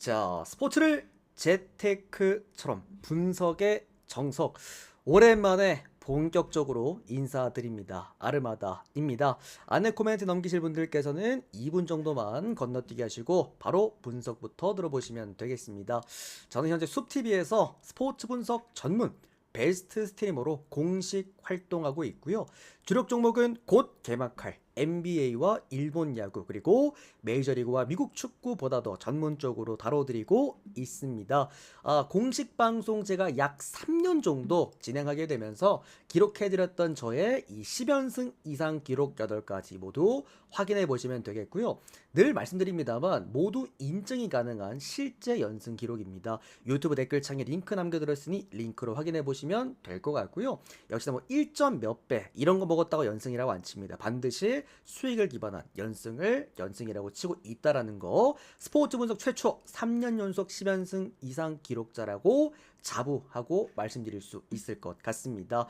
자, 스포츠를 재테크처럼 분석의 정석. 오랜만에 본격적으로 인사드립니다. 아르마다입니다. 안내 코멘트 넘기실 분들께서는 2분 정도만 건너뛰기 하시고 바로 분석부터 들어보시면 되겠습니다. 저는 현재 숲TV에서 스포츠 분석 전문 베스트 스트리머로 공식 활동하고 있고요. 주력 종목은 곧 개막할 NBA와 일본 야구 그리고 메이저리그와 미국 축구보다 더 전문적으로 다뤄드리고 있습니다. 공식 방송 제가 약 3년 정도 진행하게 되면서 기록해드렸던 저의 이 10연승 이상 기록 8가지 모두 확인해 보시면 되겠고요. 늘 말씀드립니다만 모두 인증이 가능한 실제 연승 기록입니다. 유튜브 댓글창에 링크 남겨드렸으니 링크로 확인해 보시면 될 것 같고요. 역시나 뭐 1점 몇 배 이런 거 먹었다고 연승이라고 안 칩니다. 반드시 수익을 기반한 연승을 연승이라고 치고 있다라는 거. 스포츠 분석 최초 3년 연속 10연승 이상 기록자라고 자부하고 말씀드릴 수 있을 것 같습니다.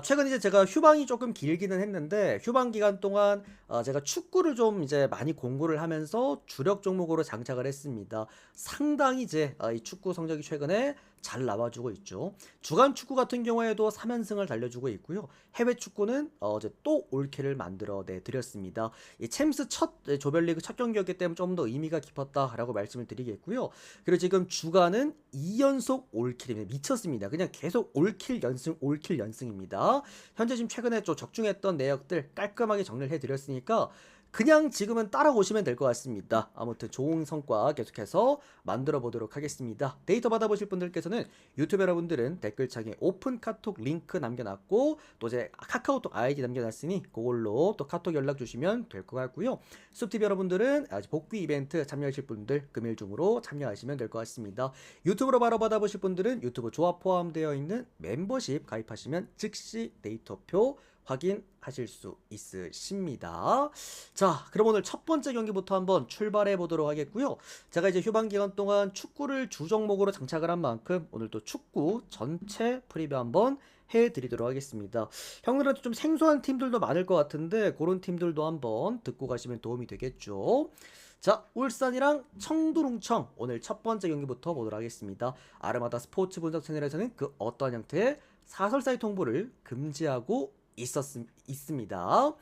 최근 이제 제가 휴방이 조금 길기는 했는데 휴방 기간 동안 제가 축구를 좀 이제 많이 공부를 하면서 주력 종목으로 장착을 했습니다. 상당히 이제 이 축구 성적이 최근에 잘 나와주고 있죠. 주간 축구 같은 경우에도 3연승을 달려주고 있고요. 해외 축구는 어제 또 올킬을 만들어 내드렸습니다. 이 챔스 첫 조별리그 첫 경기였기 때문에 좀 더 의미가 깊었다라고 말씀을 드리겠고요. 그리고 지금 주간은 2연속 올킬입니다. 미쳤습니다. 그냥 계속 올킬 연승 올킬 연승입니다. 현재 지금 최근에 좀 적중했던 내역들 깔끔하게 정리를 해드렸으니까 그냥 지금은 따라오시면 될 것 같습니다. 아무튼 좋은 성과 계속해서 만들어 보도록 하겠습니다. 데이터 받아보실 분들께서는 유튜브 여러분들은 댓글창에 오픈 카톡 링크 남겨놨고 또 제 카카오톡 아이디 남겨놨으니 그걸로 또 카톡 연락 주시면 될 것 같고요. 숲TV 여러분들은 아직 복귀 이벤트 참여하실 분들 금일 중으로 참여하시면 될 것 같습니다. 유튜브로 바로 받아보실 분들은 유튜브 조합 포함되어 있는 멤버십 가입하시면 즉시 데이터표 확인하실 수 있으십니다. 자, 그럼 오늘 첫 번째 경기부터 한번 출발해 보도록 하겠고요. 제가 이제 휴방 기간 동안 축구를 주 종목으로 장착을 한 만큼 오늘 또 축구 전체 프리뷰 한번 해드리도록 하겠습니다. 형들한테 좀 생소한 팀들도 많을 것 같은데 그런 팀들도 한번 듣고 가시면 도움이 되겠죠. 자, 울산이랑 청두롱청 오늘 첫 번째 경기부터 보도록 하겠습니다. 아르마다 스포츠 분석 채널에서는 그 어떤 형태의 사설 사이트 홍보를 금지하고 있습니다.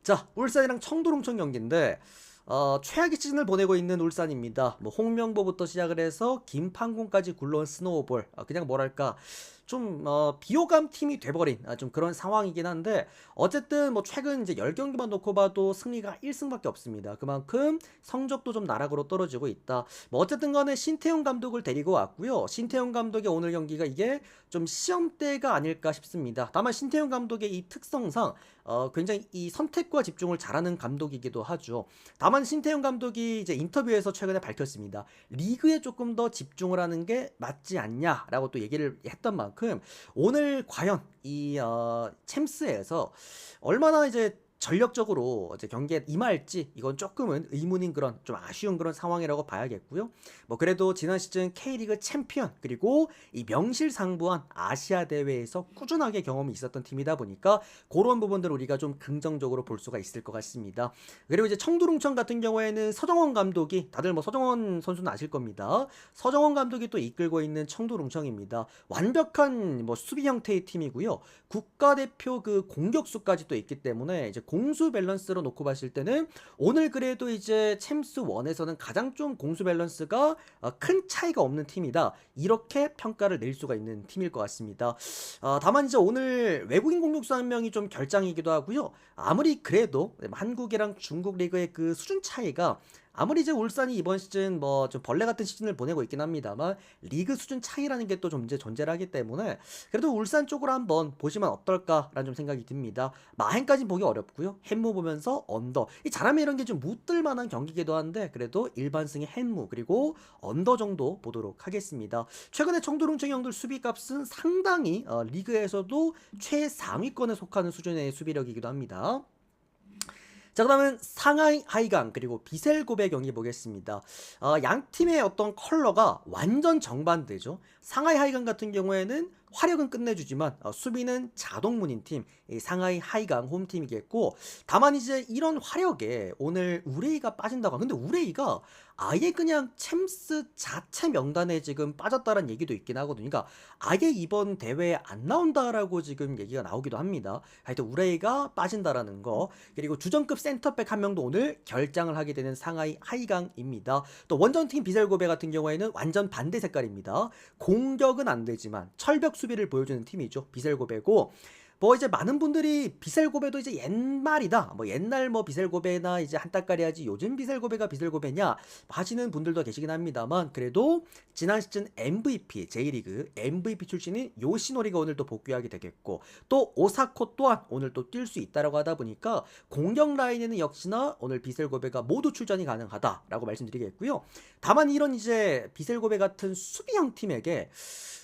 자, 울산이랑 청도롱청 경기인데 최악의 시즌을 보내고 있는 울산입니다. 뭐 홍명보부터 시작을 해서 김판곤까지 굴러온 스노우볼, 그냥 뭐랄까 좀 비호감 팀이 돼버린 좀 그런 상황이긴 한데 어쨌든 뭐 최근 이제 10경기만 놓고 봐도 승리가 1승밖에 없습니다. 그만큼 성적도 좀 나락으로 떨어지고 있다. 뭐 어쨌든 간에 신태용 감독을 데리고 왔고요. 신태용 감독의 오늘 경기가 이게 좀 시험대가 아닐까 싶습니다. 다만 신태용 감독의 이 특성상 굉장히 이 선택과 집중을 잘하는 감독이기도 하죠. 다만 신태용 감독이 이제 인터뷰에서 최근에 밝혔습니다. 리그에 조금 더 집중을 하는 게 맞지 않냐라고 또 얘기를 했던 만큼 오늘 과연 이 챔스에서 얼마나 이제 전력적으로 이제 경기에 임할지 이건 조금은 의문인 그런 좀 아쉬운 그런 상황이라고 봐야겠고요. 뭐 그래도 지난 시즌 K리그 챔피언 그리고 이 명실상부한 아시아 대회에서 꾸준하게 경험이 있었던 팀이다 보니까 그런 부분들 우리가 좀 긍정적으로 볼 수가 있을 것 같습니다. 그리고 이제 청두롱청 같은 경우에는 서정원 감독이 다들 뭐 서정원 선수는 아실 겁니다. 서정원 감독이 또 이끌고 있는 청두롱청입니다. 완벽한 뭐 수비 형태의 팀이고요. 국가대표 그 공격수까지 또 있기 때문에 이제 공수 밸런스로 놓고 봤을 때는 오늘 그래도 이제 챔스 1에서는 가장 좀 공수 밸런스가 큰 차이가 없는 팀이다. 이렇게 평가를 낼 수가 있는 팀일 것 같습니다. 다만 이제 오늘 외국인 공격수 한 명이 좀 결장이기도 하고요. 아무리 그래도 한국이랑 중국 리그의 그 수준 차이가 아무리 이제 울산이 이번 시즌 뭐 좀 벌레 같은 시즌을 보내고 있긴 합니다만 리그 수준 차이라는 게 또 좀 이제 존재를 하기 때문에 그래도 울산 쪽으로 한번 보시면 어떨까라는 좀 생각이 듭니다. 마행까지 보기 어렵고요. 햄무 보면서 언더. 이 잘하면 이런 게 좀 묻들 만한 경기기도 한데 그래도 일반승의 햄무 그리고 언더 정도 보도록 하겠습니다. 최근에 청도롱청 형들 수비값은 상당히 리그에서도 최상위권에 속하는 수준의 수비력이기도 합니다. 자, 그다음은 상하이 하이강 그리고 비셀고베 경기 보겠습니다. 양 팀의 어떤 컬러가 완전 정반대죠. 상하이 하이강 같은 경우에는 화력은 끝내주지만 수비는 자동문인 팀, 이 상하이 하이강 홈팀이겠고, 다만 이제 이런 화력에 오늘 우레이가 빠진다고. 근데 우레이가 아예 그냥 챔스 자체 명단에 지금 빠졌다는 얘기도 있긴 하거든요. 그러니까 아예 이번 대회에 안 나온다라고 지금 얘기가 나오기도 합니다. 하여튼 우레이가 빠진다라는 거. 그리고 주전급 센터백 한 명도 오늘 결장을 하게 되는 상하이 하이강입니다. 또 원정팀 비셀고베 같은 경우에는 완전 반대 색깔입니다. 공격은 안 되지만 철벽 수비를 보여주는 팀이죠. 비셀고베고, 뭐 이제 많은 분들이 비셀고베도 이제 옛말이다, 뭐 옛날 뭐 비셀고베나 이제 한따까리 하지 요즘 비셀고베가 비셀고베냐 하시는 분들도 계시긴 합니다만, 그래도 지난 시즌 MVP, J리그 MVP 출신인 요시노리가 오늘 또 복귀하게 되겠고, 또 오사코 또한 오늘 또 뛸 수 있다라고 하다 보니까 공격 라인에는 역시나 오늘 비셀고베가 모두 출전이 가능하다라고 말씀드리겠고요. 다만 이런 이제 비셀고베 같은 수비형 팀에게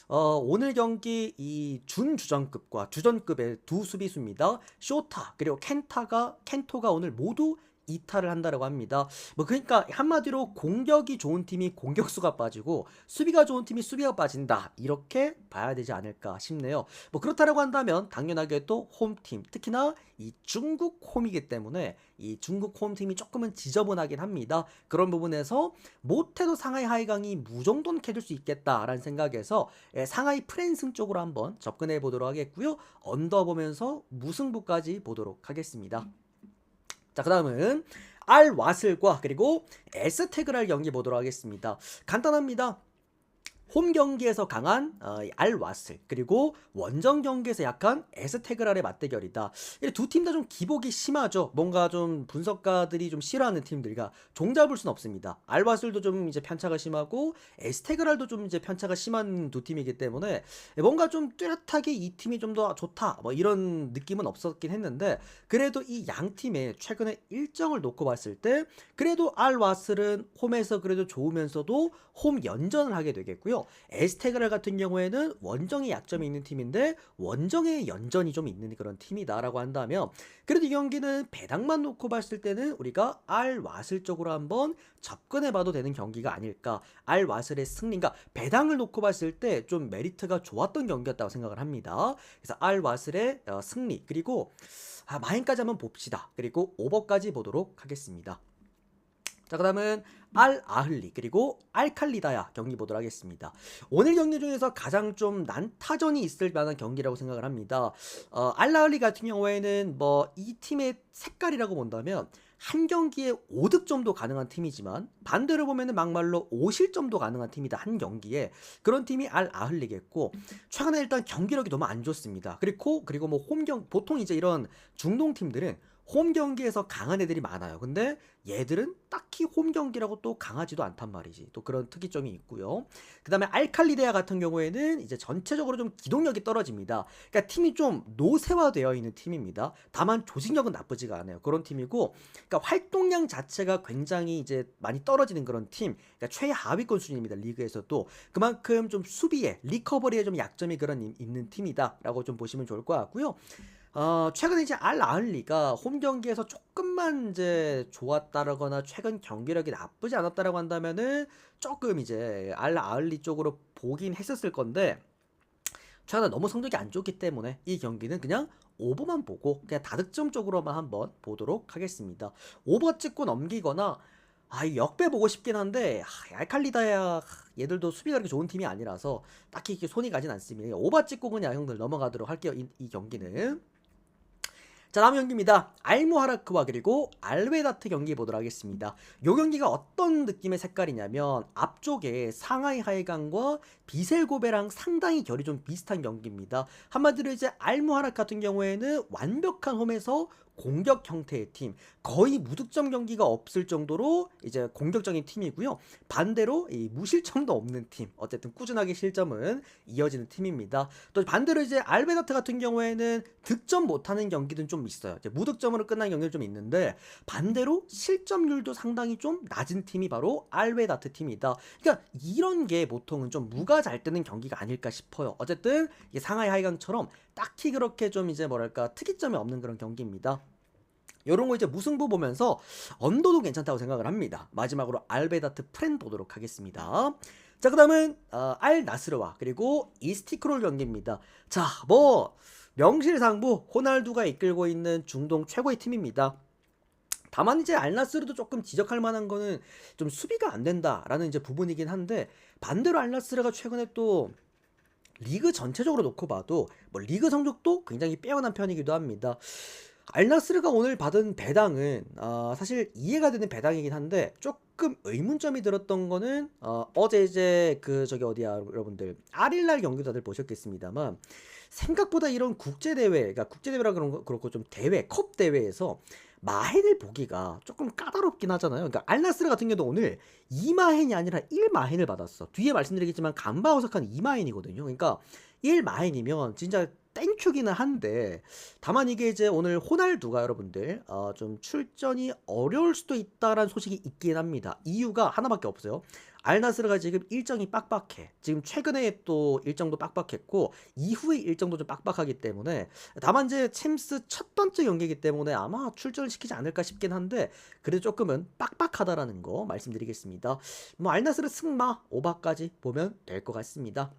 오늘 경기 이 준주전급과 주전급의 두 수비수입니다. 쇼타 그리고 켄토가 오늘 모두 이탈을 한다라고 합니다. 뭐 그러니까 한마디로 공격이 좋은 팀이 공격수가 빠지고 수비가 좋은 팀이 수비가 빠진다, 이렇게 봐야 되지 않을까 싶네요. 뭐 그렇다라고 한다면 당연하게 또 홈팀, 특히나 이 중국 홈이기 때문에 이 중국 홈팀이 조금은 지저분하긴 합니다. 그런 부분에서 못해도 상하이 하이강이 무정도는 캐줄 수 있겠다라는 생각에서 상하이 프랜승 쪽으로 한번 접근해 보도록 하겠고요. 언더 보면서 무승부까지 보도록 하겠습니다. 자, 그 다음은 알와슬과 그리고 에스테그랄 경기 보도록 하겠습니다. 간단합니다. 홈 경기에서 강한 알와슬, 그리고 원정 경기에서 약한 에스테그랄의 맞대결이다. 두 팀 다 좀 기복이 심하죠. 뭔가 좀 분석가들이 좀 싫어하는 팀들과 종잡을 수는 없습니다. 알와슬도 좀 이제 편차가 심하고 에스테그랄도 좀 이제 편차가 심한 두 팀이기 때문에 뭔가 좀 뚜렷하게 이 팀이 좀 더 좋다, 뭐 이런 느낌은 없었긴 했는데, 그래도 이 양 팀의 최근에 일정을 놓고 봤을 때 그래도 알와슬은 홈에서 그래도 좋으면서도 홈 연전을 하게 되겠고요. 에스테그랄 같은 경우에는 원정에 약점이 있는 팀인데 원정에 연전이 좀 있는 그런 팀이다라고 한다면, 그래도 이 경기는 배당만 놓고 봤을 때는 우리가 알와슬 쪽으로 한번 접근해봐도 되는 경기가 아닐까. 알와슬의 승리가 배당을 놓고 봤을 때 좀 메리트가 좋았던 경기였다고 생각을 합니다. 그래서 알와슬의 승리, 그리고 마인까지 한번 봅시다. 그리고 오버까지 보도록 하겠습니다. 자, 그 다음은 알아흘리 그리고 알칼리다야 경기 보도록 하겠습니다. 오늘 경기 중에서 가장 좀 난타전이 있을 만한 경기라고 생각을 합니다. 알아흘리 같은 경우에는 뭐 이 팀의 색깔이라고 본다면 한 경기에 5득점도 가능한 팀이지만, 반대로 보면은 막말로 5실점도 가능한 팀이다, 한 경기에. 그런 팀이 알아흘리겠고, 최근에 일단 경기력이 너무 안 좋습니다. 그리고 뭐 보통 이제 이런 중동 팀들은 홈 경기에서 강한 애들이 많아요. 근데 얘들은 딱히 홈 경기라고 또 강하지도 않단 말이지. 또 그런 특이점이 있고요. 그 다음에 알칼리데아 같은 경우에는 이제 전체적으로 좀 기동력이 떨어집니다. 그러니까 팀이 좀 노쇠화되어 있는 팀입니다. 다만 조직력은 나쁘지가 않아요. 그런 팀이고, 그러니까 활동량 자체가 굉장히 이제 많이 떨어지는 그런 팀. 그러니까 최하위권 수준입니다. 리그에서도. 그만큼 좀 수비에, 리커버리에 좀 약점이 있는 팀이다라고 좀 보시면 좋을 것 같고요. 최근에 이제 알아흘리가 홈 경기에서 조금만 이제 좋았다라거나 최근 경기력이 나쁘지 않았다라고 한다면은 조금 이제 알아흘리 쪽으로 보긴 했었을 건데, 최근에 너무 성적이 안 좋기 때문에 이 경기는 그냥 오버만 보고 그냥 다득점 쪽으로만 한번 보도록 하겠습니다. 오버 찍고 넘기거나 이 역배 보고 싶긴 한데 알칼리다야 얘들도 수비가 그렇게 좋은 팀이 아니라서 딱히 이렇게 손이 가진 않습니다. 오버 찍고 그냥 형들 넘어가도록 할게요. 이 경기는. 자, 다음 경기입니다. 알무하라크와 그리고 알웨다트 경기 보도록 하겠습니다. 이 경기가 어떤 느낌의 색깔이냐면 앞쪽에 상하이 하이강과 비셀고베랑 상당히 결이 좀 비슷한 경기입니다. 한마디로 이제 알무하라크 같은 경우에는 완벽한 홈에서 공격 형태의 팀, 거의 무득점 경기가 없을 정도로 이제 공격적인 팀이고요. 반대로 이 무실점도 없는 팀, 어쨌든 꾸준하게 실점은 이어지는 팀입니다. 또 반대로 이제 알베다트 같은 경우에는 득점 못하는 경기는 좀 있어요. 이제 무득점으로 끝난 경기는 좀 있는데, 반대로 실점률도 상당히 좀 낮은 팀이 바로 알베다트 팀이다. 그러니까 이런 게 보통은 좀 무가 잘 뜨는 경기가 아닐까 싶어요. 어쨌든 이게 상하이 하이강처럼 딱히 그렇게 좀 이제 뭐랄까 특이점이 없는 그런 경기입니다. 요런 거 이제 무승부 보면서 언더도 괜찮다고 생각을 합니다. 마지막으로 알베다트 프렌 보도록 하겠습니다. 자, 그다음은 알 나스르와 그리고 이스티크롤 경기입니다. 자, 뭐 명실상부 호날두가 이끌고 있는 중동 최고의 팀입니다. 다만 이제 알나스르도 조금 지적할 만한 거는 좀 수비가 안 된다라는 이제 부분이긴 한데, 반대로 알나스르가 최근에 또 리그 전체적으로 놓고 봐도 뭐 리그 성적도 굉장히 빼어난 편이기도 합니다. 알나스르가 오늘 받은 배당은 사실 이해가 되는 배당이긴 한데, 조금 의문점이 들었던 거는 어제 이제 그 저기 어디야 여러분들, 아릴날 경기 다들 보셨겠습니다만, 생각보다 이런 국제대회, 그러니까 국제대회라 그런 거 그렇고 좀 대회, 컵 대회에서 마헨을 보기가 조금 까다롭긴 하잖아요. 그러니까 알나스르 같은 경우도 오늘 2마헨이 아니라 1마헨을 받았어. 뒤에 말씀드리겠지만 감바 오사카는 2마헨이거든요. 그러니까 1마헨이면 진짜 땡큐기는 한데, 다만 이게 이제 오늘 호날두가 여러분들 좀 출전이 어려울 수도 있다라는 소식이 있긴 합니다. 이유가 하나밖에 없어요. 알나스르가 지금 일정이 빡빡해. 지금 최근에 또 일정도 빡빡했고 이후의 일정도 좀 빡빡하기 때문에, 다만 이제 챔스 첫 번째 경기이기 때문에 아마 출전을 시키지 않을까 싶긴 한데, 그래도 조금은 빡빡하다라는 거 말씀드리겠습니다. 뭐 알나스르 승마 5바까지 보면 될 것 같습니다.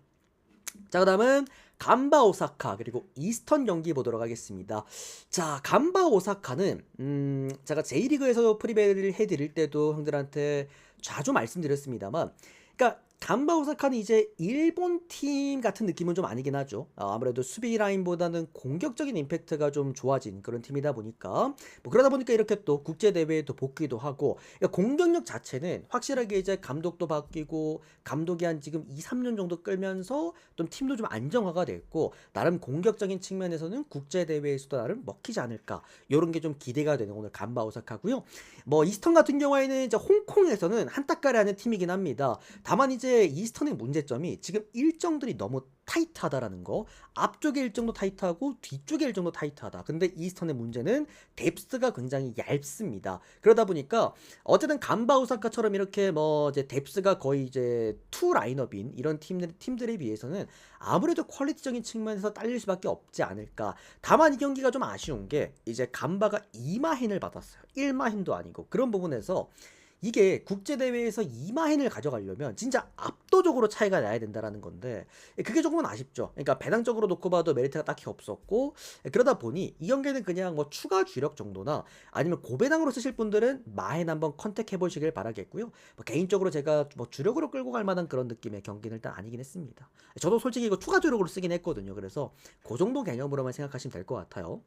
자, 그 다음은 감바 오사카 그리고 이스턴 경기 보도록 하겠습니다. 자, 감바 오사카는 제가 J리그에서 프리베를 해드릴 때도 형들한테 자주 말씀드렸습니다만, 그러니까 감바 오사카는 이제 일본 팀 같은 느낌은 좀 아니긴 하죠. 아무래도 수비 라인보다는 공격적인 임팩트가 좀 좋아진 그런 팀이다 보니까, 뭐 그러다 보니까 이렇게 또 국제 대회에도 복귀도 하고, 그러니까 공격력 자체는 확실하게 이제 감독도 바뀌고 감독이 한 지금 2, 3년 정도 끌면서 좀 팀도 좀 안정화가 됐고, 나름 공격적인 측면에서는 국제 대회에서도 나름 먹히지 않을까, 이런 게 좀 기대가 되는 오늘 감바 오사카고요. 뭐 이스턴 같은 경우에는 이제 홍콩에서는 한따까리 하는 팀이긴 합니다. 다만 이제 이스턴의 문제점이 지금 일정들이 너무 타이트하다라는 거. 앞쪽의 일정도 타이트하고 뒤쪽의 일정도 타이트하다. 근데 이스턴의 문제는 뎁스가 굉장히 얇습니다. 그러다 보니까 어쨌든 감바 오사카처럼 이렇게 뭐 이제 뎁스가 거의 이제 투 라인업인 이런 팀들에 비해서는 아무래도 퀄리티적인 측면에서 딸릴 수밖에 없지 않을까. 다만 이 경기가 좀 아쉬운 게 이제 감바가 2마헨을 받았어요. 1마헨도 아니고. 그런 부분에서 이게 국제대회에서 2마헨을 가져가려면 진짜 압도적으로 차이가 나야 된다라는 건데, 그게 조금은 아쉽죠. 그러니까 배당적으로 놓고 봐도 메리트가 딱히 없었고, 그러다 보니 이 경기는 그냥 뭐 추가 주력 정도나 아니면 고배당으로 쓰실 분들은 마헨 한번 컨택해 보시길 바라겠고요. 뭐 개인적으로 제가 뭐 주력으로 끌고 갈 만한 그런 느낌의 경기는 일단 아니긴 했습니다. 저도 솔직히 이거 추가 주력으로 쓰긴 했거든요. 그래서 그 정도 개념으로만 생각하시면 될 것 같아요.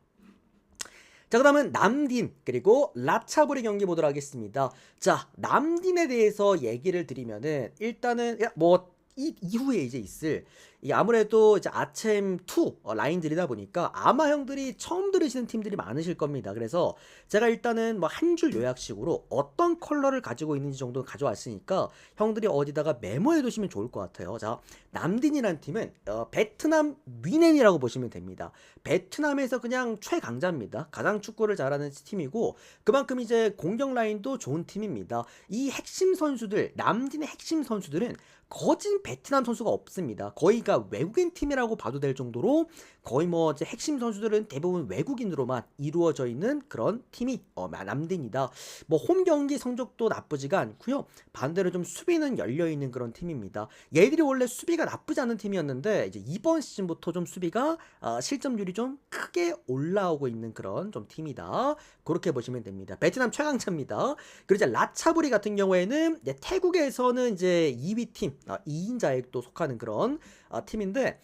자, 그 다음은 남딘 그리고 라차브리 경기 보도록 하겠습니다. 자, 남딘에 대해서 얘기를 드리면은 일단은 뭐 이 이후에 이제 있을 이 아무래도 이제 아챔 2 라인들이다 보니까 아마 형들이 처음 들으시는 팀들이 많으실 겁니다. 그래서 제가 일단은 뭐 한 줄 요약식으로 어떤 컬러를 가지고 있는지 정도 가져왔으니까 형들이 어디다가 메모해 두시면 좋을 것 같아요. 자, 남딘이란 팀은 베트남 위넨이라고 보시면 됩니다. 베트남에서 그냥 최강자입니다. 가장 축구를 잘하는 팀이고, 그만큼 이제 공격 라인도 좋은 팀입니다. 이 핵심 선수들, 남딘의 핵심 선수들은 거진 베트남 선수가 없습니다. 거의가 외국인 팀이라고 봐도 될 정도로 거의 뭐 이제 핵심 선수들은 대부분 외국인으로만 이루어져 있는 그런 팀이 남딘이다. 뭐 홈 경기 성적도 나쁘지가 않고요. 반대로 좀 수비는 열려 있는 그런 팀입니다. 얘들이 원래 수비가 나쁘지 않은 팀이었는데 이제 이번 시즌부터 좀 수비가 실점률이 좀 크게 올라오고 있는 그런 좀 팀이다. 그렇게 보시면 됩니다. 베트남 최강자입니다. 그리고 이제 라차브리 같은 경우에는 이제 태국에서는 이제 2위 팀, 2인자에 또 속하는 그런 팀인데,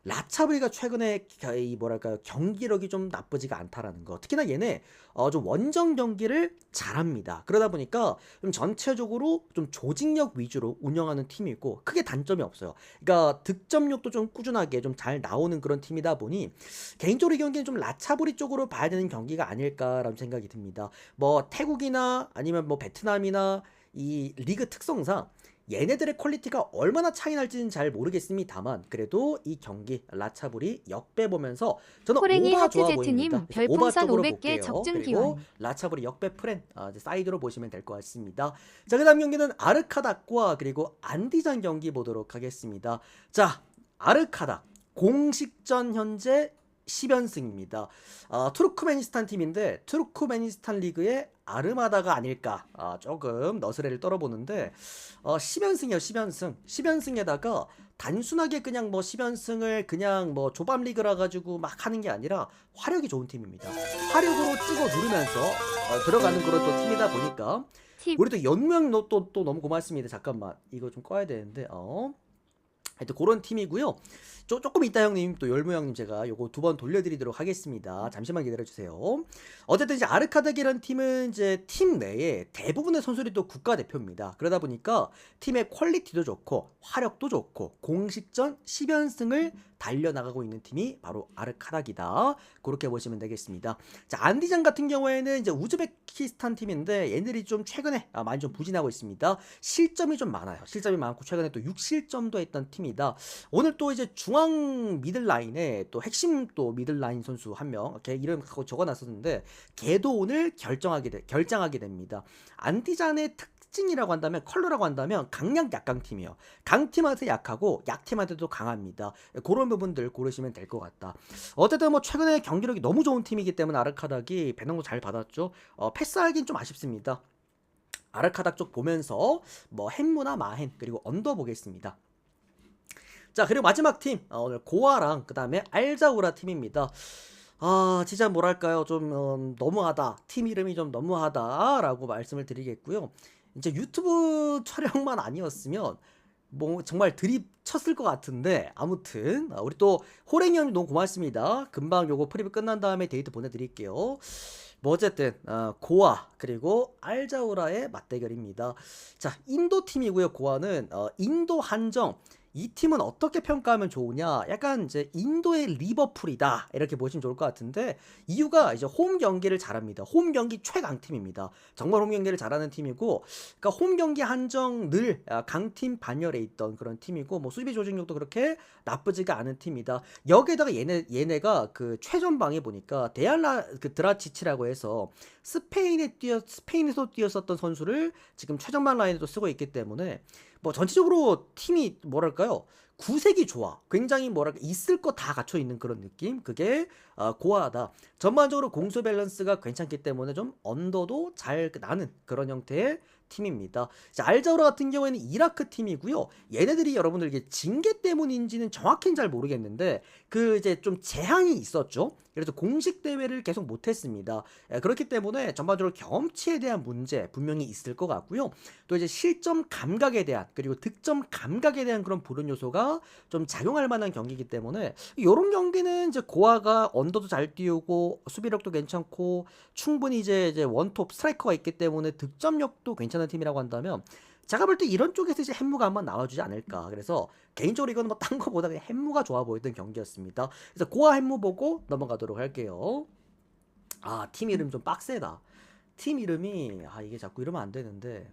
라차브리가 최근에 이 뭐랄까요, 경기력이 좀 나쁘지가 않다라는 거. 특히나 얘네 좀 원정 경기를 잘합니다. 그러다 보니까 좀 전체적으로 좀 조직력 위주로 운영하는 팀이고 크게 단점이 없어요. 그러니까 득점력도 좀 꾸준하게 좀 잘 나오는 그런 팀이다 보니 개인적으로 이 경기는 좀 라차브리 쪽으로 봐야 되는 경기가 아닐까라는 생각이 듭니다. 뭐 태국이나 아니면 뭐 베트남이나 이 리그 특성상 얘네들의 퀄리티가 얼마나 차이 날지는 잘 모르겠습니다만, 그래도 이 경기 라차불이 역배 보면서 저는 호랭이 오바 좋아 하트제트님 보입니다. 오바 별풍선 쪽으로 500개 볼게요. 적중 그리고 기원. 라차불이 역배 프렌 이제 사이드로 보시면 될 것 같습니다. 자, 그 다음 경기는 아르카닥과 그리고 안디잔 경기 보도록 하겠습니다. 자, 아르카닥 공식전 현재 10연승입니다. 투르크메니스탄 팀인데 투르크메니스탄 리그의 아르마다가 아닐까 조금 너스레를 떨어보는데 10연승이요 10연승 10연승에다가 단순하게 그냥 뭐 10연승을 그냥 뭐 조밥 리그라 가지고 막 하는 게 아니라 화력이 좋은 팀입니다. 화력으로 찍어 누르면서 들어가는 그런 또 팀이다 보니까 우리 또 연명 또 너무 고맙습니다. 잠깐만 이거 좀 꺼야 되는데 하여튼 그런 팀이고요. 조금 이따 형님 또 열무 형님 제가 요거 2번 돌려드리도록 하겠습니다. 잠시만 기다려주세요. 어쨌든 이제 아르카덱이라는 팀은 이제 팀 내에 대부분의 선수들이 또 국가대표입니다. 그러다 보니까 팀의 퀄리티도 좋고 화력도 좋고 공식전 10연승을 달려나가고 있는 팀이 바로 아르카닥이다. 그렇게 보시면 되겠습니다. 자, 안디장 같은 경우에는 이제 우즈베키스탄 팀인데 얘네들이 좀 최근에 많이 좀 부진하고 있습니다. 실점이 좀 많아요. 실점이 많고 최근에 또 6실점도 했던 팀이다. 오늘 또 이제 중앙 미들라인에 또 핵심 또 미들라인 선수 한 명, 걔 이름 적어놨었는데 걔도 오늘 결장하게 됩니다. 안디잔의 특징이라고 한다면 컬러라고 한다면 강약 약강 팀이에요. 강팀한테 약하고 약팀한테도 강합니다. 그런 부분들 고르시면 될 것 같다. 어쨌든 뭐 최근에 경기력이 너무 좋은 팀이기 때문에 아르카닥이 배낭도 잘 받았죠. 패스하긴 좀 아쉽습니다. 아르카닥 쪽 보면서 뭐 헨무나 마헨 그리고 언더 보겠습니다. 자, 그리고 마지막 팀 오늘 고아랑 그 다음에 알자우라 팀입니다. 진짜 뭐랄까요, 좀 너무하다, 팀 이름이 좀 너무하다 라고 말씀을 드리겠고요. 이제 유튜브 촬영만 아니었으면 뭐 정말 드립 쳤을 것 같은데, 아무튼 우리 또 호랭이 형님 너무 고맙습니다. 금방 요거 프리뷰 끝난 다음에 데이트 보내드릴게요. 뭐 어쨌든 고아 그리고 알자우라의 맞대결입니다. 자, 인도 팀이고요. 고아는 인도 한정. 이 팀은 어떻게 평가하면 좋으냐? 약간 이제 인도의 리버풀이다 이렇게 보시면 좋을 것 같은데, 이유가 이제 홈 경기를 잘합니다. 홈 경기 최강팀입니다. 정말 홈 경기를 잘하는 팀이고, 그러니까 홈 경기 한정 늘 강팀 반열에 있던 그런 팀이고, 뭐 수비 조직력도 그렇게 나쁘지가 않은 팀이다. 여기에다가 얘네가 그 최전방에 보니까 그 드라치치라고 해서 스페인에서 뛰었었던 선수를 지금 최전방 라인에도 쓰고 있기 때문에 뭐 전체적으로 팀이 뭐랄까요, 구색이 좋아. 굉장히 뭐랄까 있을 거 다 갖춰 있는 그런 느낌. 그게 고아하다. 전반적으로 공수 밸런스가 괜찮기 때문에 좀 언더도 잘 나는 그런 형태의 팀입니다. 자, 알자우라 같은 경우에는 이라크 팀이고요. 얘네들이 여러분들 이게 징계 때문인지는 정확히는 잘 모르겠는데 그 이제 좀 재앙이 있었죠. 그래서 공식 대회를 계속 못했습니다. 그렇기 때문에 전반적으로 경험치에 대한 문제 분명히 있을 것 같고요. 또 이제 실점 감각에 대한 그리고 득점 감각에 대한 그런 불운 요소가 좀 작용할 만한 경기이기 때문에 이런 경기는 이제 고아가 언더도 잘 띄우고 수비력도 괜찮고 충분히 이제 원톱 스트라이커가 있기 때문에 득점력도 괜찮은 팀이라고 한다면, 제가 볼 때 이런 쪽에서 이제 햄무가 한번 나와주지 않을까. 그래서 개인적으로 이거는 뭐 딴 거보다 그냥 햄무가 좋아 보였던 경기였습니다. 그래서 고아 햄무 보고 넘어가도록 할게요. 팀 이름 좀 빡세다. 팀 이름이 이게 자꾸 이러면 안 되는데,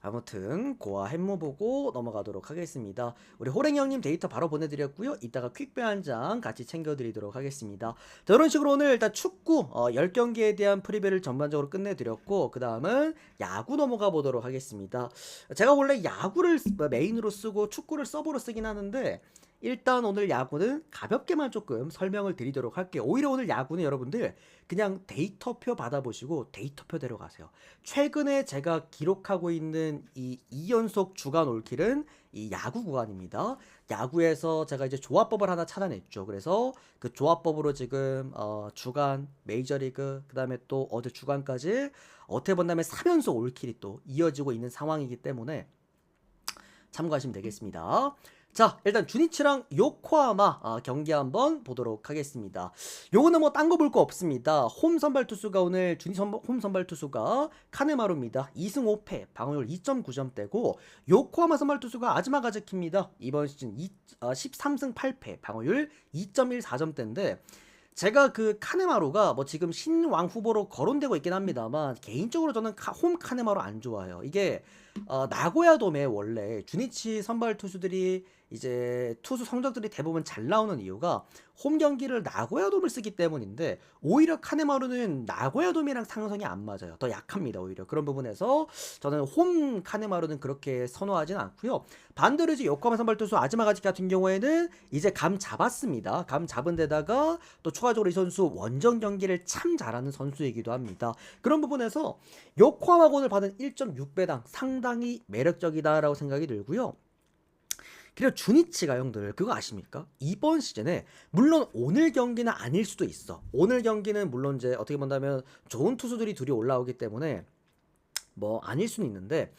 아무튼 고아 햄무 보고 넘어가도록 하겠습니다. 우리 호랭이 형님 데이터 바로 보내드렸고요. 이따가 퀵배 한 장 같이 챙겨드리도록 하겠습니다. 자, 이런 식으로 오늘 일단 축구 10경기에 대한 프리뷰를 전반적으로 끝내드렸고, 그 다음은 야구 넘어가 보도록 하겠습니다. 제가 원래 야구를 메인으로 쓰고 축구를 서브로 쓰긴 하는데, 일단 오늘 야구는 가볍게만 조금 설명을 드리도록 할게요. 오히려 오늘 야구는 여러분들 그냥 데이터표 받아보시고 데이터표대로 가세요. 최근에 제가 기록하고 있는 이 2연속 주간 올킬은 이 야구 구간입니다. 야구에서 제가 이제 조합법을 하나 찾아냈죠. 그래서 그 조합법으로 지금 주간, 메이저리그, 그 다음에 또 어제 주간까지 어떻게 본다면 3연속 올킬이 또 이어지고 있는 상황이기 때문에 참고하시면 되겠습니다. 자, 일단 주니치랑 요코하마 경기 한번 보도록 하겠습니다. 요거는 뭐 딴 거 볼 거 없습니다. 홈 선발 투수가 오늘 홈 선발 투수가 카네마루입니다. 2승 5패, 방어율 2.9점대고, 요코하마 선발 투수가 아즈마 가즈키입니다. 이번 시즌 13승 8패, 방어율 2.14점대인데, 제가 그 카네마루가 뭐 지금 신왕 후보로 거론되고 있긴 합니다만, 개인적으로 저는 홈 카네마루 안 좋아해요. 이게 나고야 돔에 원래 주니치 선발 투수들이 이제 투수 성적들이 대부분 잘 나오는 이유가 홈 경기를 나고야돔을 쓰기 때문인데 오히려 카네마루는 나고야돔이랑 상성이 안 맞아요. 더 약합니다. 오히려 그런 부분에서 저는 홈 카네마루는 그렇게 선호하진 않고요. 반대로 이제 요코하마 선발 투수 아즈마가지 같은 경우에는 이제 감 잡았습니다. 감 잡은 데다가 또 추가적으로 이 선수 원정 경기를 참 잘하는 선수이기도 합니다. 그런 부분에서 요코하마곤을 받은 1.6배당 상당히 매력적이다라고 생각이 들고요. 그리고 주니치가 형들 그거 아십니까? 이번 시즌에 물론 오늘 경기는 아닐 수도 있어. 오늘 경기는 물론 이제 어떻게 본다면 좋은 투수들이 둘이 올라오기 때문에 뭐 아닐 수는 있는데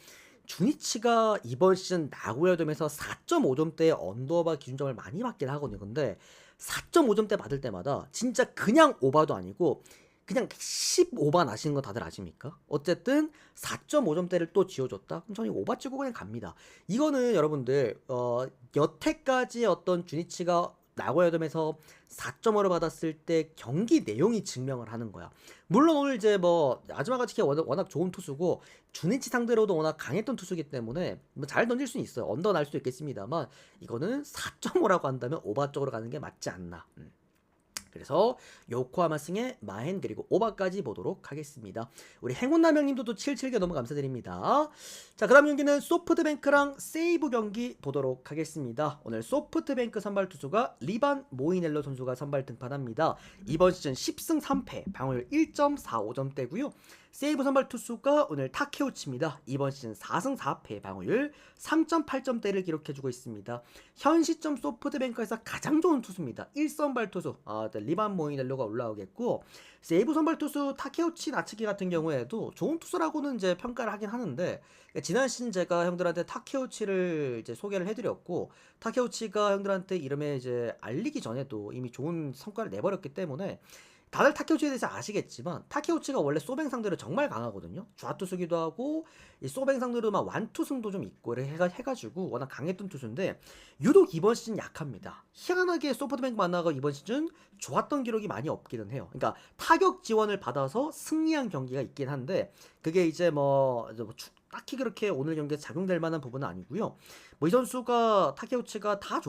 주니치가 이번 시즌 나고야돔에서 4.5점대의 언더바 기준점을 많이 받긴 하거든요. 근데 4.5점대 받을 때마다 진짜 그냥 오바도 아니고 그냥 10오바 나시는 거 다들 아십니까? 어쨌든 4.5점대를 또 지어줬다? 그럼 저는 오바 치고 그냥 갑니다. 이거는 여러분들 여태까지 어떤 주니치가 나고야돔에서 4.5를 받았을 때 경기 내용이 증명을 하는 거야. 물론 오늘 이제 뭐 아즈마가치키 워낙 좋은 투수고 주니치 상대로도 워낙 강했던 투수기 때문에 뭐 잘 던질 수는 있어요. 언더 날 수도 있겠습니다만 이거는 4.5라고 한다면 오바 쪽으로 가는 게 맞지 않나. 그래서 요코하마 승의 마헨 그리고 오바까지 보도록 하겠습니다. 우리 행운남형님도 또 77개 너무 감사드립니다. 자, 그 다음 경기는 소프트뱅크랑 세이브 경기 보도록 하겠습니다. 오늘 소프트뱅크 선발 투수가 리반 모이넬로 선수가 선발 등판합니다. 이번 시즌 10승 3패 방어율 1.45점대고요. 세이브 선발 투수가 오늘 타케우치입니다. 이번 시즌 4승 4패 방어율 3.8점대를 기록해주고 있습니다. 현 시점 소프트뱅크에서 가장 좋은 투수입니다. 1선발 투수 리반 모이넬로가 올라오겠고 세이브 선발 투수 타케우치 나츠키 같은 경우에도 좋은 투수라고는 이제 평가를 하긴 하는데 지난 시즌 제가 형들한테 타케우치를 이제 소개를 해드렸고 타케우치가 형들한테 이름에 이제 알리기 전에도 이미 좋은 성과를 내버렸기 때문에 다들 타케우치에 대해서 아시겠지만 타케우치가 원래 소뱅 상대로 정말 강하거든요. 좌투수기도 하고 이 소뱅 상대로 막 완투승도 좀 있고 해가지고 워낙 강했던 투수인데 유독 이번 시즌 약합니다. 희한하게 소프트뱅크 만나고 이번 시즌 좋았던 기록이 많이 없기는 해요. 그러니까 타격 지원을 받아서 승리한 경기가 있긴 한데 그게 이제 뭐 딱히 그렇게 오늘 경기에 작용될 만한 부분은 아니고요. 뭐 이 선수가 타케우치가 다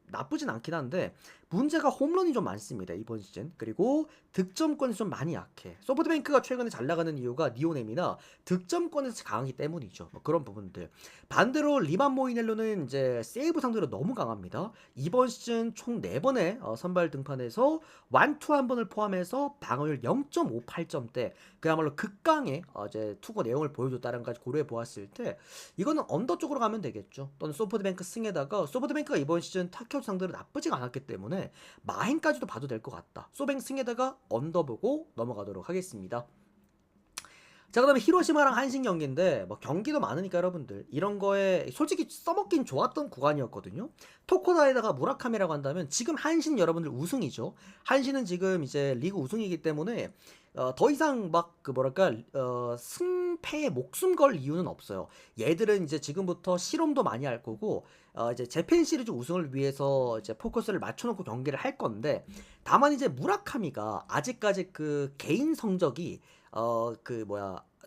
나쁘진 않긴 한데 문제가 홈런이 좀 많습니다. 이번 시즌. 그리고 득점권이 좀 많이 약해. 소프트뱅크가 최근에 잘 나가는 이유가 니오넴이나 득점권에서 강하기 때문이죠. 뭐 그런 부분들. 반대로 리반 모이넬로는 이제 세이브 상대로 너무 강합니다. 이번 시즌 총 4번의 선발 등판에서 완투 한 번을 포함해서 방어율 0.58점대 그야말로 극강의 이제 투구 내용을 보여줬다는 것까지 고려해 보았을 때 이거는 언더 쪽으로 가면 되겠죠. 또는 소프트뱅크 승에다가 소프트뱅크가 이번 시즌 타케우치 상대로 나쁘지가 않았기 때문에 마행까지도 봐도 될 것 같다. 소뱅 승에다가 언더 보고 넘어가도록 하겠습니다. 자, 그 다음에 히로시마랑 한신 경기인데 뭐 경기도 많으니까 여러분들 이런 거에 솔직히 써먹긴 좋았던 구간이었거든요. 토코다에다가 무라카미라고 한다면 지금 한신 여러분들 우승이죠. 한신은 지금 이제 리그 우승이기 때문에 더 이상 막 그 뭐랄까 승패에 목숨 걸 이유는 없어요. 얘들은 이제 지금부터 실험도 많이 할 거고 이제 재팬 시리즈 우승을 위해서 이제 포커스를 맞춰놓고 경기를 할 건데 다만 이제 무라카미가 아직까지 그 개인 성적이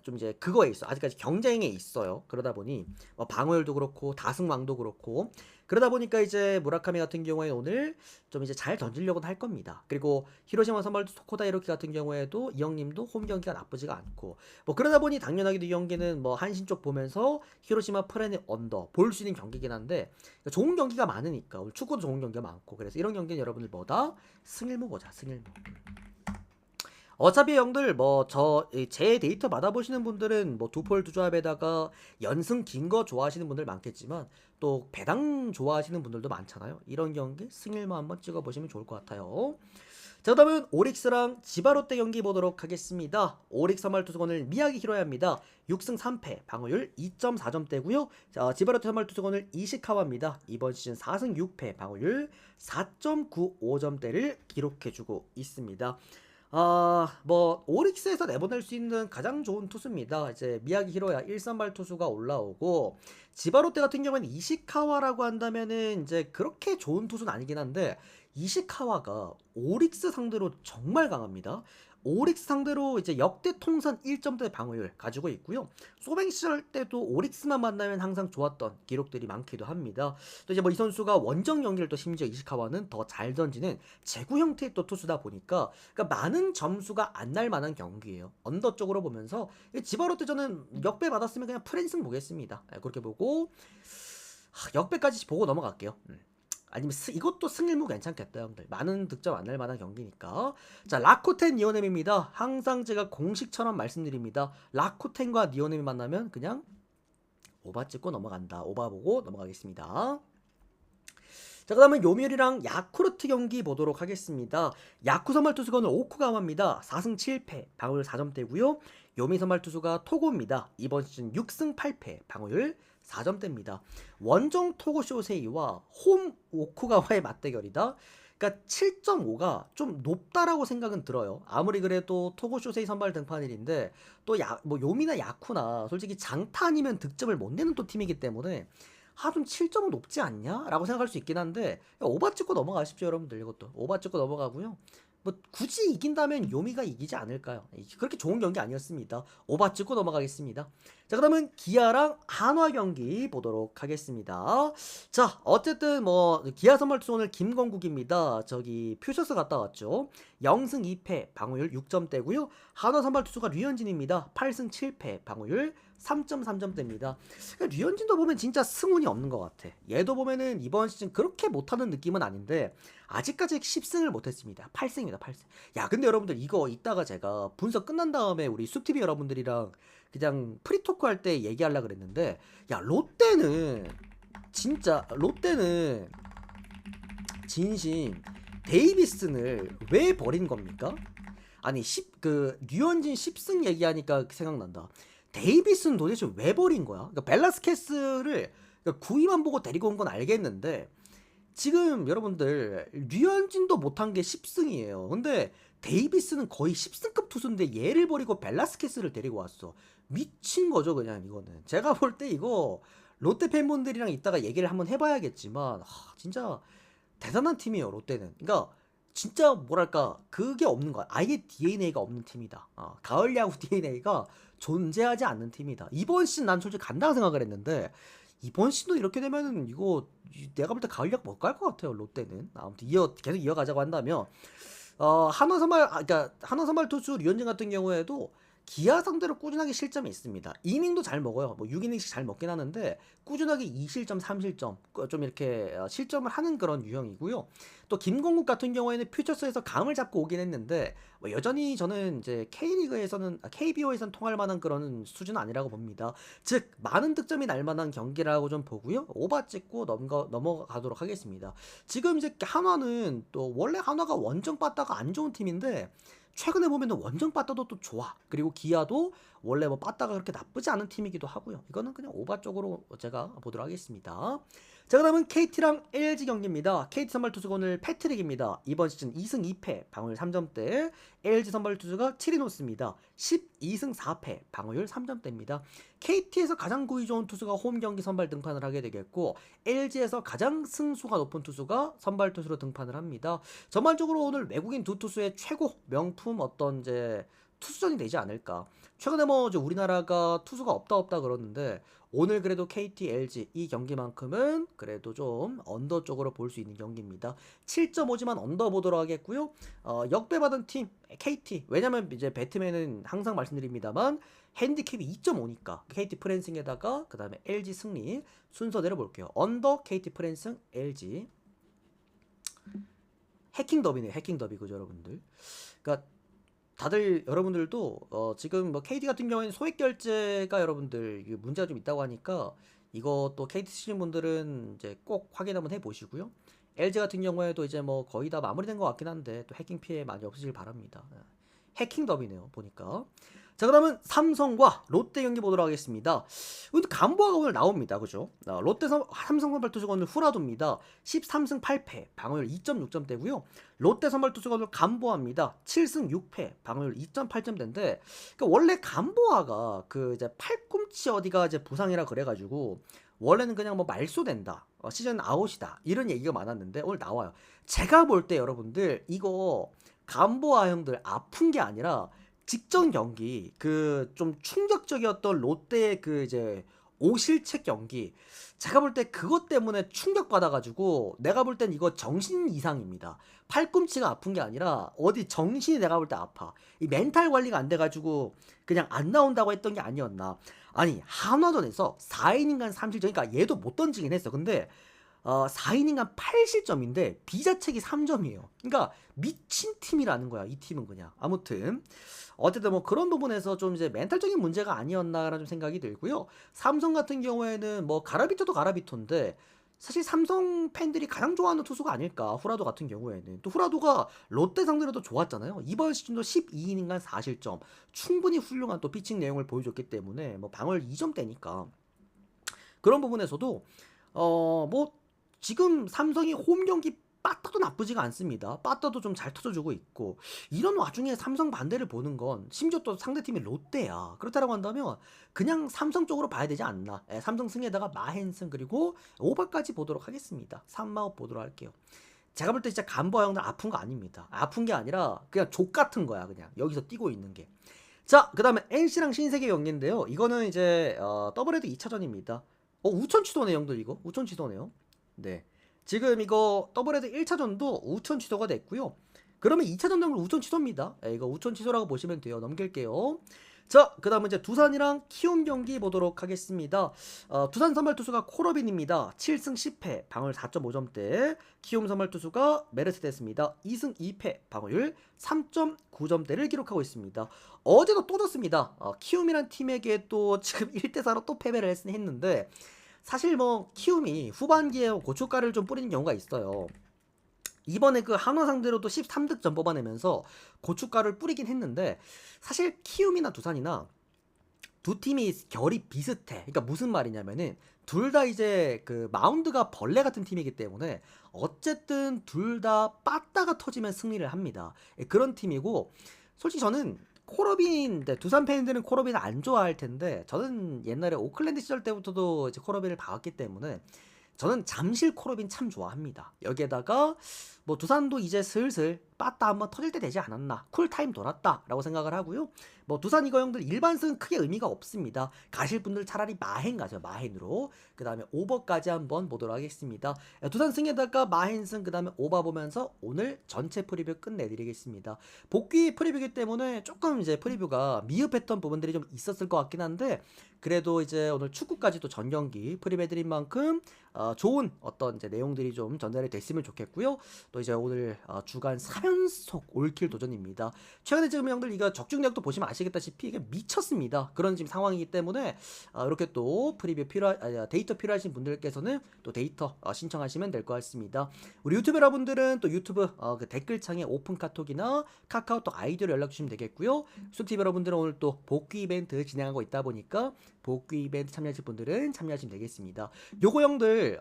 좀 이제 그거에 있어. 아직까지 경쟁에 있어요. 그러다 보니 방어율도 그렇고 다승왕도 그렇고 그러다 보니까 이제 무라카미 같은 경우에 오늘 좀 이제 잘 던지려고는 할 겁니다. 그리고 히로시마 선발 토코다 히로키 같은 경우에도 이 형님도 홈 경기가 나쁘지가 않고 뭐 그러다 보니 당연하게도 이 경기는 뭐 한신 쪽 보면서 히로시마 프렌의 언더 볼 수 있는 경기긴 한데 좋은 경기가 많으니까 오늘 축구도 좋은 경기가 많고 그래서 이런 경기는 여러분들 뭐다 승일무 보자 승일무. 어차피 형들 제 데이터 받아보시는 분들은 뭐 두폴 두조합에다가 연승 긴 거 좋아하시는 분들 많겠지만 또 배당 좋아하시는 분들도 많잖아요. 이런 경기 승일만 한번 찍어보시면 좋을 것 같아요. 자, 그다음은 오릭스랑 지바롯데 경기 보도록 하겠습니다. 오릭스 선발 투수 오늘 미야기 히로야입니다. 6승 3패 방어율 2.4점대고요. 자, 지바롯데 선발 투수 오늘 이시카와입니다. 이번 시즌 4승 6패 방어율 4.95점대를 기록해주고 있습니다. 오릭스에서 내보낼 수 있는 가장 좋은 투수입니다. 이제 미야기 히로야 1선발 투수가 올라오고 지바롯데 같은 경우에는 이시카와라고 한다면은 이제 그렇게 좋은 투수는 아니긴 한데 이시카와가 오릭스 상대로 정말 강합니다. 오릭스 상대로 이제 역대 통산 1점대 방어율 가지고 있고요. 소뱅 시절 때도 오릭스만 만나면 항상 좋았던 기록들이 많기도 합니다. 또 이제 뭐 이 선수가 원정 경기를 또 심지어 이시카와는 더 잘 던지는 제구 형태의 또 투수다 보니까 그러니까 많은 점수가 안 날 만한 경기예요. 언더 쪽으로 보면서 지바로 때 저는 역배 받았으면 그냥 프랜승 보겠습니다. 그렇게 보고 역배까지 보고 넘어갈게요. 아니면 이것도 승일무 괜찮겠다 형들. 많은 득점 안 날 만한 경기니까. 자, 라코텐 니오넴입니다. 항상 제가 공식처럼 말씀드립니다. 라코텐과 니오넴이 만나면 그냥 오바 찍고 넘어간다. 오바 보고 넘어가겠습니다. 자, 그 다음은 요미우리랑 야쿠르트 경기 보도록 하겠습니다. 야쿠 선발 투수가 오늘 오쿠가와입니다. 4승 7패 방어율 4점대고요. 요미 선발 투수가 토고입니다. 이번 시즌 6승 8패 방어율 4점대입니다. 원정 토고 쇼세이와 홈 오쿠가와의 맞대결이다. 그러니까 7.5가 좀 높다라고 생각은 들어요. 아무리 그래도 토고 쇼세이 선발 등판일인데 또 뭐 요미나 야쿠나 솔직히 장타 아니면 득점을 못 내는 또 팀이기 때문에 좀 7점은 높지 않냐? 라고 생각할 수 있긴 한데 오바 찍고 넘어가십시오 여러분들. 이것도 오바 찍고 넘어가고요. 뭐 굳이 이긴다면 요미가 이기지 않을까요? 그렇게 좋은 경기 아니었습니다. 오바 찍고 넘어가겠습니다. 자, 그러면 기아랑 한화 경기 보도록 하겠습니다. 자, 어쨌든 뭐 기아 선발 투수 오늘 김건국입니다. 저기 퓨처스 갔다 왔죠. 0승 2패 방어율 6점대고요. 한화 선발 투수가 류현진입니다. 8승 7패 방어율 3.3점대입니다. 그러니까 류현진도 보면 진짜 승운이 없는 것 같아. 얘도 보면은 이번 시즌 그렇게 못하는 느낌은 아닌데 아직까지 10승을 못했습니다. 8승입니다. 8승. 야, 근데 여러분들 이거 이따가 제가 분석 끝난 다음에 우리 숲TV 여러분들이랑 그냥 프리토크 할 때 얘기하려고 그랬는데 야, 롯데는 진심 데이비슨을 왜 버린 겁니까? 아니 류현진 10승 얘기하니까 생각난다. 데이비슨 도대체 왜 버린 거야? 그러니까 벨라스케스를 구위만 보고 데리고 온 건 알겠는데 지금 여러분들 류현진도 못한 게 10승이에요. 근데 데이비스는 거의 10승급 투수인데 얘를 버리고 벨라스케스를 데리고 왔어. 미친 거죠 그냥 이거는. 제가 볼 때 이거 롯데 팬분들이랑 이따가 얘기를 한번 해봐야겠지만 진짜 대단한 팀이에요 롯데는. 그러니까 진짜 뭐랄까 그게 없는 거야. 아예 DNA가 없는 팀이다. 가을 야구 DNA가 존재하지 않는 팀이다. 이번 시즌 난 솔직히 간다고 생각을 했는데 이번 시즌도 이렇게 되면은 이거 내가 볼 때 가을 야구 못 갈 것 같아요 롯데는. 아무튼 계속 이어가자고 한다면 그러니까 한화 선발 투수 류현진 같은 경우에도 기아 상대로 꾸준하게 실점이 있습니다. 이닝도 잘 먹어요. 뭐 6이닝씩 잘 먹긴 하는데 꾸준하게 2실점, 3실점 좀 이렇게 실점을 하는 그런 유형이고요. 또 김건국 같은 경우에는 퓨처스에서 감을 잡고 오긴 했는데 뭐 여전히 저는 이제 K리그에서는 KBO에서는 통할 만한 그런 수준은 아니라고 봅니다. 즉 많은 득점이 날 만한 경기라고 좀 보고요. 오바 찍고 넘어가도록 하겠습니다. 지금 이제 한화는 또 원래 한화가 원정 빠따가 안 좋은 팀인데 최근에 보면은 원정 빠따도 또 좋아. 그리고 기아도 원래 뭐 빠따가 그렇게 나쁘지 않은 팀이기도 하고요. 이거는 그냥 오바 쪽으로 제가 보도록 하겠습니다. 자, 그다음은 KT랑 LG 경기입니다. KT 선발 투수가 오늘 패트릭입니다. 이번 시즌 2승 2패 방어율 3점대. LG 선발 투수가 치리노스입니다. 12승 4패 방어율 3점대입니다. KT에서 가장 구위 좋은 투수가 홈 경기 선발 등판을 하게 되겠고 LG에서 가장 승수가 높은 투수가 선발 투수로 등판을 합니다. 전반적으로 오늘 외국인 두 투수의 최고 명품 어떤 이제 투수전이 되지 않을까. 최근에 뭐 우리나라가 투수가 없다 그러는데 오늘 그래도 KT, LG 이 경기만큼은 그래도 좀 언더 쪽으로 볼 수 있는 경기입니다. 7.5지만 언더 보도록 하겠고요. 역배받은 팀 KT. 왜냐면 이제 배트맨은 항상 말씀드립니다만 핸디캡이 2.5니까 KT 프랜승에다가 그 다음에 LG 승리 순서대로 볼게요. 언더 KT 프랜승 LG. 해킹 더비네. 해킹 더비 그죠 여러분들. 그러니까 다들 여러분들도 지금 뭐 KT 같은 경우에는 소액 결제가 여러분들 문제가 좀 있다고 하니까 이것도 KT 쓰시는 분들은 이제 꼭 확인 한번 해보시고요. LG 같은 경우에도 이제 뭐 거의 다 마무리된 것 같긴 한데 또 해킹 피해 많이 없으실 바랍니다. 해킹 더비네요 보니까. 자, 그러면 삼성과 롯데 경기 보도록 하겠습니다. 근데 간보아가 오늘 나옵니다. 그죠? 삼성 선발 투수가 오늘 후라도입니다. 13승 8패, 방어율 2.6점대고요. 롯데 선발 투수가 오늘 간보아입니다. 7승 6패, 방어율 2.8점대인데 그러니까 원래 간보아가 그 이제 팔꿈치 어디가 이제 부상이라 그래가지고 원래는 그냥 뭐 말소된다. 시즌 아웃이다. 이런 얘기가 많았는데 오늘 나와요. 제가 볼 때 여러분들 이거 감보아 형들 아픈 게 아니라 직전 경기 그 좀 충격적이었던 롯데의 그 이제 오실책 경기, 제가 볼 때 그것 때문에 충격받아가지고 내가 볼 땐 이거 정신 이상입니다. 팔꿈치가 아픈 게 아니라 어디 정신이 내가 볼 때 아파. 이 멘탈 관리가 안 돼가지고 그냥 안 나온다고 했던 게 아니었나. 아니 한화전에서 4이닝간 3실점, 그러니까 얘도 못 던지긴 했어. 근데 4이닝간 8실점인데 비자책이 3점이에요. 그러니까 미친 팀이라는 거야. 이 팀은 그냥. 아무튼 어쨌든 뭐 그런 부분에서 좀 이제 멘탈적인 문제가 아니었나라는 좀 생각이 들고요. 삼성 같은 경우에는 뭐 가라비토도 가라비토인데 사실 삼성 팬들이 가장 좋아하는 투수가 아닐까. 후라도 같은 경우에는 또 후라도가 롯데 상대로도 좋았잖아요. 이번 시즌도 12이닝간 4실점, 충분히 훌륭한 또 피칭 내용을 보여줬기 때문에 뭐 방울 2점대니까 그런 부분에서도 뭐 지금 삼성이 홈 경기 빠따도 나쁘지가 않습니다. 빠따도 좀 잘 터져주고 있고, 이런 와중에 삼성 반대를 보는 건 심지어 또 상대팀이 롯데야. 그렇다고 한다면 그냥 삼성 쪽으로 봐야 되지 않나. 삼성 승에다가 마헨슨 그리고 오버까지 보도록 하겠습니다. 3마업 보도록 할게요. 제가 볼 때 진짜 간보 형들 아픈 거 아닙니다. 아픈 게 아니라 그냥 족 같은 거야. 그냥 여기서 뛰고 있는 게. 자, 그 다음에 NC랑 신세계 경기인데요. 이거는 이제 더블헤드 2차전입니다. 우천 취소네 형들. 이거 우천 취소네요. 네, 지금 이거 더블헤드 1차전도 우천 취소가 됐고요. 그러면 2차전 정도 우천 취소입니다. 이거 우천 취소라고 보시면 돼요. 넘길게요. 자, 그 다음은 이제 두산이랑 키움 경기 보도록 하겠습니다. 두산 선발 투수가 코러빈입니다. 7승 10패, 방울 4.5점대. 키움 선발 투수가 메르세데스입니다. 2승 2패, 방어율 3.9점대를 기록하고 있습니다. 어제도 또 졌습니다. 키움이란 팀에게 또 지금 1대4로 또 패배를 했는데, 사실 뭐 키움이 후반기에 고춧가루를 좀 뿌리는 경우가 있어요. 이번에 그 한화 상대로도 13득점 뽑아내면서 고춧가루를 뿌리긴 했는데, 사실 키움이나 두산이나 두 팀이 결이 비슷해. 그러니까 무슨 말이냐면은 둘 다 이제 그 마운드가 벌레 같은 팀이기 때문에 어쨌든 둘 다 빠따가 터지면 승리를 합니다. 그런 팀이고, 솔직히 저는 코러빈, 두산 팬들은 코러빈을 안 좋아할 텐데 저는 옛날에 오클랜드 시절 때부터도 이제 코러빈을 봐왔기 때문에 저는 잠실 코러빈 참 좋아합니다. 여기에다가 뭐 두산도 이제 슬슬 빠따 한번 터질 때 되지 않았나, 쿨타임 돌았다 라고 생각을 하고요. 뭐 두산 이거 형들 일반승 크게 의미가 없습니다. 가실 분들 차라리 마헨 가죠. 마헨으로. 그 다음에 오버까지 한번 보도록 하겠습니다. 두산 승에다가 마헨승 그 다음에 오버 보면서 오늘 전체 프리뷰 끝내드리겠습니다. 복귀 프리뷰이기 때문에 조금 이제 프리뷰가 미흡했던 부분들이 좀 있었을 것 같긴 한데, 그래도 이제 오늘 축구까지 또 전경기 프리뷰해드린 만큼 좋은 어떤 이제 내용들이 좀 전달이 됐으면 좋겠고요. 또 이제 오늘 주간 3연속 올킬 도전입니다. 최근에 지금 형들 이거 적중력도 보시면 아시겠다시피 이게 미쳤습니다. 그런 지금 상황이기 때문에 이렇게 또 프리뷰 데이터 필요하신 분들께서는 또 데이터 신청하시면 될 것 같습니다. 우리 유튜브 여러분들은 또 유튜브 그 댓글창에 오픈 카톡이나 카카오톡 아이디로 연락 주시면 되겠고요. 수티비 여러분들은 오늘 또 복귀 이벤트 진행하고 있다 보니까 복귀 이벤트 참여하실 분들은 참여하시면 되겠습니다. 요거 형들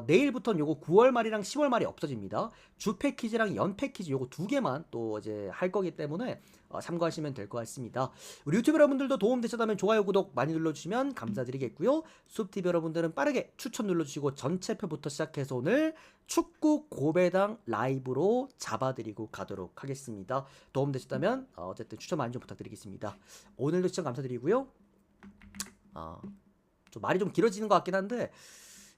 내일부터는 요거 9월 말이랑 10월 말이 없어집니다. 주 패키지랑 연 패키지 요거 두 개만 또 이제 할 거기 때문에 참고하시면 될 것 같습니다. 우리 유튜브 여러분들도 도움 되셨다면 좋아요, 구독 많이 눌러주시면 감사드리겠고요. 숲TV 여러분들은 빠르게 추천 눌러주시고 전체표부터 시작해서 오늘 축구 고배당 라이브로 잡아드리고 가도록 하겠습니다. 도움 되셨다면 어쨌든 추천 많이 좀 부탁드리겠습니다. 오늘도 시청 감사드리고요. 좀 말이 좀 길어지는 것 같긴 한데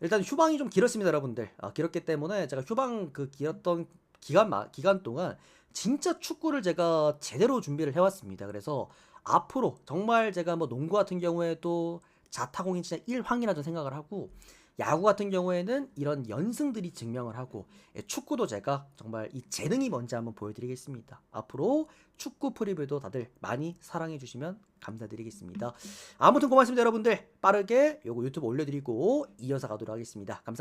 일단 휴방이 좀 길었습니다, 여러분들. 길었기 때문에 제가 휴방 그 길었던 기간 동안 진짜 축구를 제가 제대로 준비를 해왔습니다. 그래서 앞으로 정말 제가 뭐 농구 같은 경우에도 자타공인 진짜 1황이라도 생각을 하고, 야구 같은 경우에는 이런 연승들이 증명을 하고, 축구도 제가 정말 이 재능이 뭔지 한번 보여드리겠습니다. 앞으로 축구 프리뷰도 다들 많이 사랑해 주시면 감사드리겠습니다. 아무튼 고맙습니다, 여러분들. 빠르게 요거 유튜브 올려드리고 이어서 가도록 하겠습니다. 감사합니다.